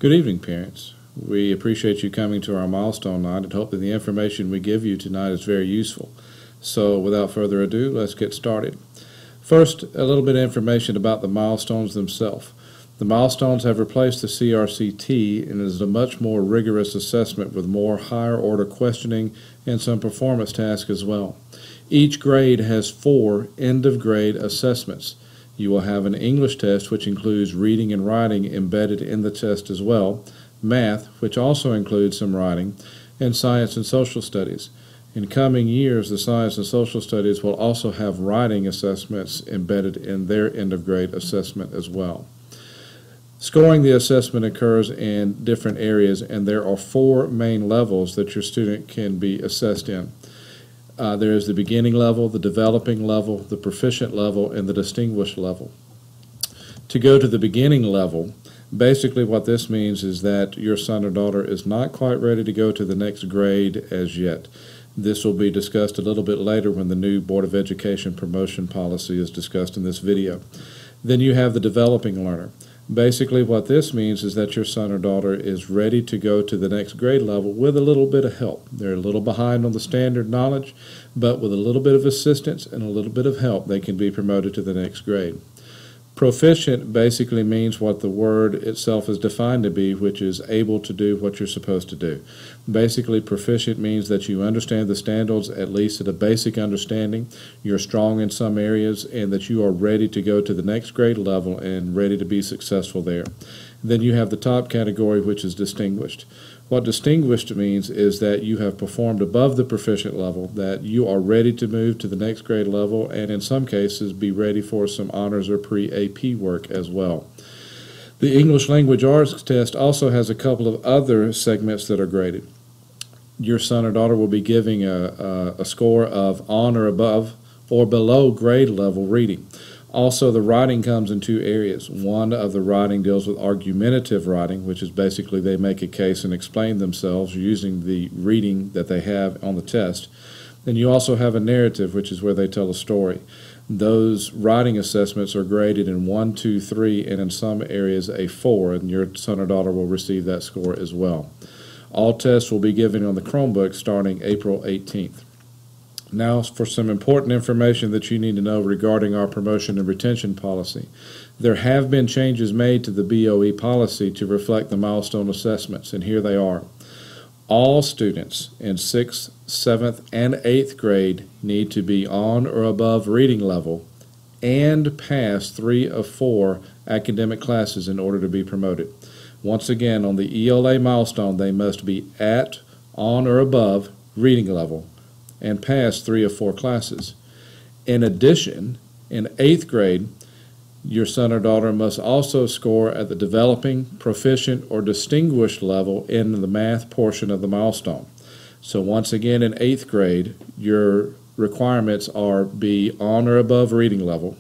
Good evening, parents. We appreciate you coming to our Milestone Night and hope that the information we give you tonight is very useful. So without further ado, let's get started. First, a little bit of information about the milestones themselves. The milestones have replaced the CRCT and is a much more rigorous assessment with more higher order questioning and some performance tasks as well. Each grade has 4 end-of-grade assessments. You will have an English test, which includes reading and writing embedded in the test as well, math, which also includes some writing, and science and social studies. In coming years, the science and social studies will also have writing assessments embedded in their end-of-grade assessment as well. Scoring the assessment occurs in different areas, and there are 4 main levels that your student can be assessed in. There is the beginning level, the developing level, the proficient level, and the distinguished level. To go to the beginning level, basically what this means is that your son or daughter is not quite ready to go to the next grade as yet. This will be discussed a little bit later when the new Board of Education promotion policy is discussed in this video. Then you have the developing learner. Basically what this means is that your son or daughter is ready to go to the next grade level with a little bit of help. They're a little behind on the standard knowledge, but with a little bit of assistance and a little bit of help, they can be promoted to the next grade. Proficient basically means what the word itself is defined to be, which is able to do what you're supposed to do. Basically, proficient means that you understand the standards at least at a basic understanding, you're strong in some areas, and that you are ready to go to the next grade level and ready to be successful there. Then you have the top category, which is distinguished. What distinguished means is that you have performed above the proficient level, that you are ready to move to the next grade level, and in some cases be ready for some honors or pre-AP work as well. The English Language Arts test also has a couple of other segments that are graded. Your son or daughter will be giving a score of on or above or below grade level reading. Also, the writing comes in 2 areas. One of the writing deals with argumentative writing, which is basically they make a case and explain themselves using the reading that they have on the test. Then you also have a narrative, which is where they tell a story. Those writing assessments are graded in 1, 2, 3, and in some areas a 4, and your son or daughter will receive that score as well. All tests will be given on the Chromebook starting April 18th. Now for some important information that you need to know regarding our promotion and retention policy. There have been changes made to the BOE policy to reflect the milestone assessments, and here they are. All students in 6th, 7th, and 8th grade need to be on or above reading level and pass 3 of 4 academic classes in order to be promoted. Once again, on the ELA milestone, they must be at, on, or above reading level and pass 3 of 4 classes. In addition, in 8th grade, your son or daughter must also score at the developing, proficient, or distinguished level in the math portion of the milestone. So once again, in 8th grade, your requirements are be on or above reading level,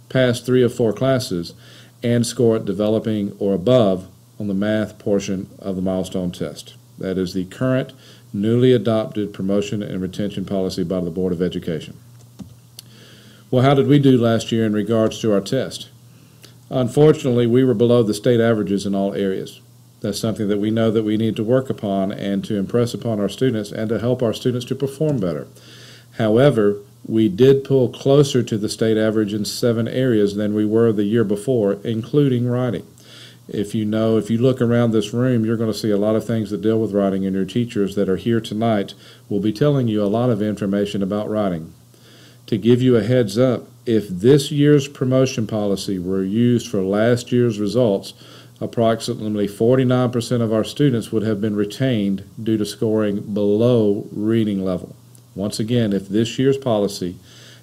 pass 3 of 4 classes, and score at developing or above on the math portion of the milestone test. That is the current newly adopted promotion and retention policy by the Board of Education. Well, how did we do last year in regards to our test? Unfortunately, we were below the state averages in all areas. That's something that we know that we need to work upon and to impress upon our students and to help our students to perform better. However, we did pull closer to the state average in 7 areas than we were the year before, including writing. If you look around this room, you're going to see a lot of things that deal with writing, and your teachers that are here tonight will be telling you a lot of information about writing. To give you a heads up, if this year's promotion policy were used for last year's results, approximately 49% of our students would have been retained due to scoring below reading level. Once again, if this year's policy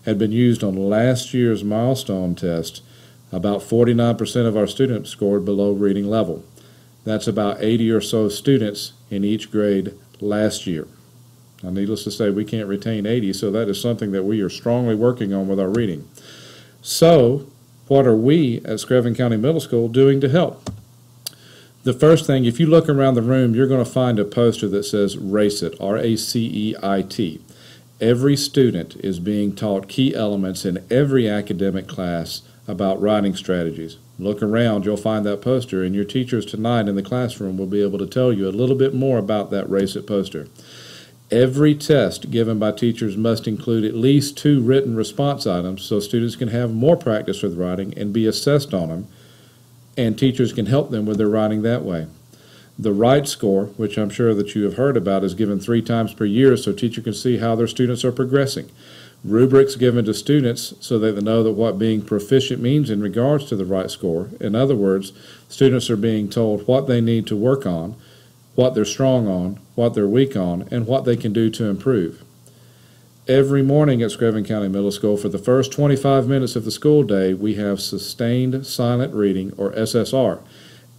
had been used on last year's milestone test, about 49% of our students scored below reading level. That's about 80 or so students in each grade last year. Now, needless to say, we can't retain 80, so that is something that we are strongly working on with our reading. So, what are we at Screven County Middle School doing to help? The first thing, if you look around the room, you're going to find a poster that says RACEIT, R-A-C-E-I-T. Every student is being taught key elements in every academic class about writing strategies. Look around, you'll find that poster, and your teachers tonight in the classroom will be able to tell you a little bit more about that Race It poster. Every test given by teachers must include at least 2 written response items so students can have more practice with writing and be assessed on them, and teachers can help them with their writing that way. The Write score, which I'm sure that you have heard about, is given 3 times per year so a teacher can see how their students are progressing. Rubrics given to students so that they know that what being proficient means in regards to the Write score. In other words, students are being told what they need to work on, what they're strong on, what they're weak on, and what they can do to improve. Every morning at Screven County Middle School, for the first 25 minutes of the school day, we have sustained silent reading, or SSR,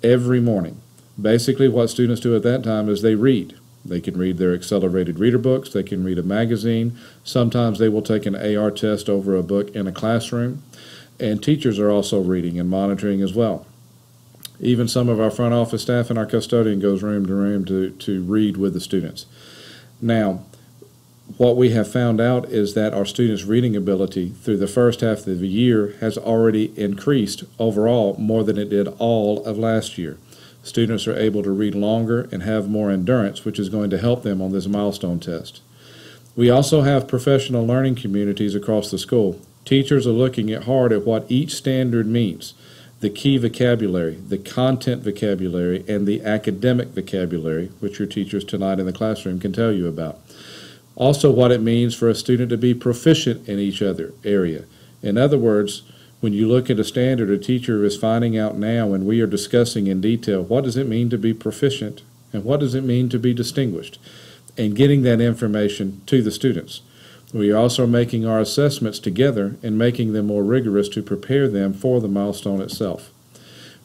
every morning. Basically, what students do at that time is they read. They can read their accelerated reader books, they can read a magazine, sometimes they will take an AR test over a book in a classroom, and teachers are also reading and monitoring as well. Even some of our front office staff and our custodian goes room to room to read with the students. Now, what we have found out is that our students' reading ability through the first half of the year has already increased overall more than it did all of last year. Students are able to read longer and have more endurance, which is going to help them on this milestone test. We also have professional learning communities across the school. Teachers are looking hard at what each standard means. The key vocabulary, the content vocabulary, and the academic vocabulary, which your teachers tonight in the classroom can tell you about. Also, what it means for a student to be proficient in each other area. In other words, when you look at a standard, a teacher is finding out now, and we are discussing in detail, what does it mean to be proficient, and what does it mean to be distinguished, and getting that information to the students. We are also making our assessments together and making them more rigorous to prepare them for the milestone itself.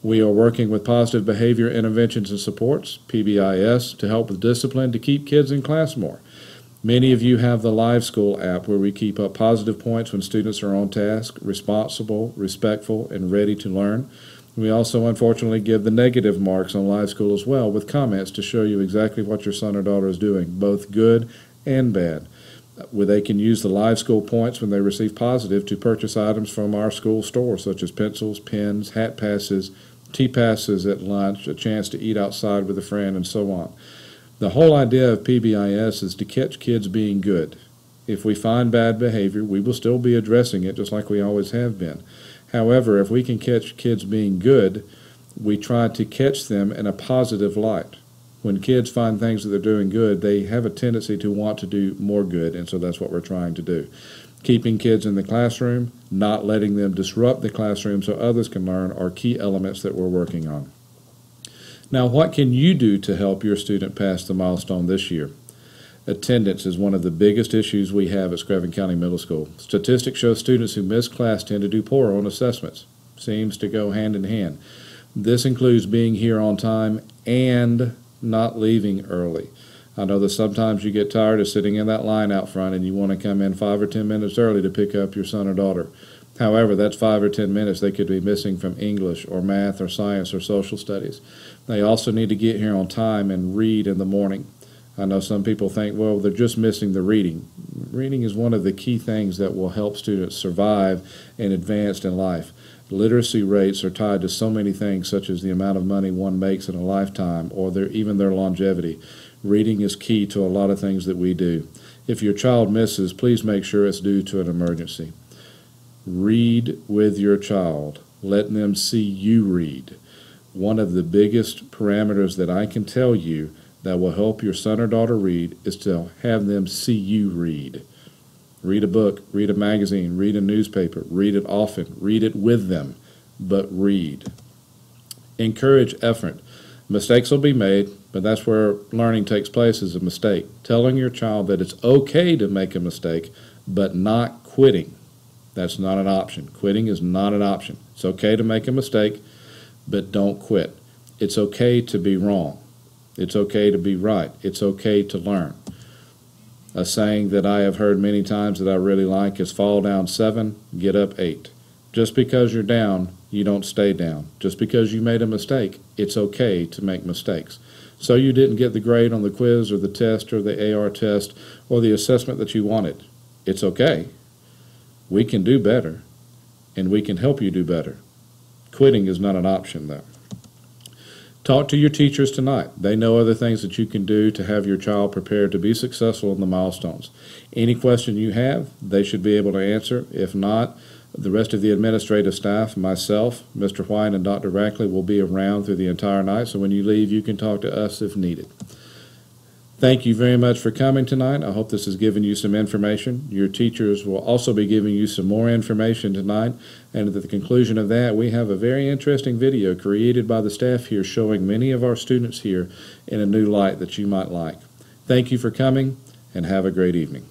We are working with positive behavior interventions and supports, PBIS, to help with discipline to keep kids in class more. Many of you have the Live School app where we keep up positive points when students are on task, responsible, respectful, and ready to learn. We also, unfortunately, give the negative marks on Live School as well with comments to show you exactly what your son or daughter is doing, both good and bad. Where they can use the Live School points when they receive positive to purchase items from our school store, such as pencils, pens, hat passes, tea passes at lunch, a chance to eat outside with a friend, and so on. The whole idea of PBIS is to catch kids being good. If we find bad behavior, we will still be addressing it just like we always have been. However, if we can catch kids being good, we try to catch them in a positive light. When kids find things that they're doing good, they have a tendency to want to do more good, and so that's what we're trying to do. Keeping kids in the classroom, not letting them disrupt the classroom so others can learn are key elements that we're working on. Now, what can you do to help your student pass the milestone this year? Attendance is one of the biggest issues we have at Screven County Middle School. Statistics show students who miss class tend to do poorer on assessments. Seems to go hand in hand. This includes being here on time and not leaving early. I know that sometimes you get tired of sitting in that line out front and you want to come in 5 or 10 minutes early to pick up your son or daughter. However, that's 5 or 10 minutes they could be missing from English or math or science or social studies. They also need to get here on time and read in the morning. I know some people think, well, they're just missing the reading. Reading is one of the key things that will help students survive and advance in life. Literacy rates are tied to so many things, such as the amount of money one makes in a lifetime or even their longevity. Reading is key to a lot of things that we do. If your child misses, please make sure it's due to an emergency. Read with your child. Let them see you read. One of the biggest parameters that I can tell you that will help your son or daughter read is to have them see you read. Read a book, read a magazine, read a newspaper, read it often, read it with them, but read. Encourage effort. Mistakes will be made, but that's where learning takes place, is a mistake. Telling your child that it's okay to make a mistake, but not quitting. That's not an option. Quitting is not an option. It's okay to make a mistake, but don't quit. It's okay to be wrong. It's okay to be right. It's okay to learn. A saying that I have heard many times that I really like is fall down 7, get up 8. Just because you're down, you don't stay down. Just because you made a mistake, it's okay to make mistakes. So you didn't get the grade on the quiz or the test or the AR test or the assessment that you wanted. It's okay. We can do better, and we can help you do better. Quitting is not an option, though. Talk to your teachers tonight. They know other things that you can do to have your child prepared to be successful in the milestones. Any question you have, they should be able to answer. If not, the rest of the administrative staff, myself, Mr. White, and Dr. Rackley will be around through the entire night, so when you leave, you can talk to us if needed. Thank you very much for coming tonight. I hope this has given you some information. Your teachers will also be giving you some more information tonight, and at the conclusion of that, we have a very interesting video created by the staff here showing many of our students here in a new light that you might like. Thank you for coming, and have a great evening.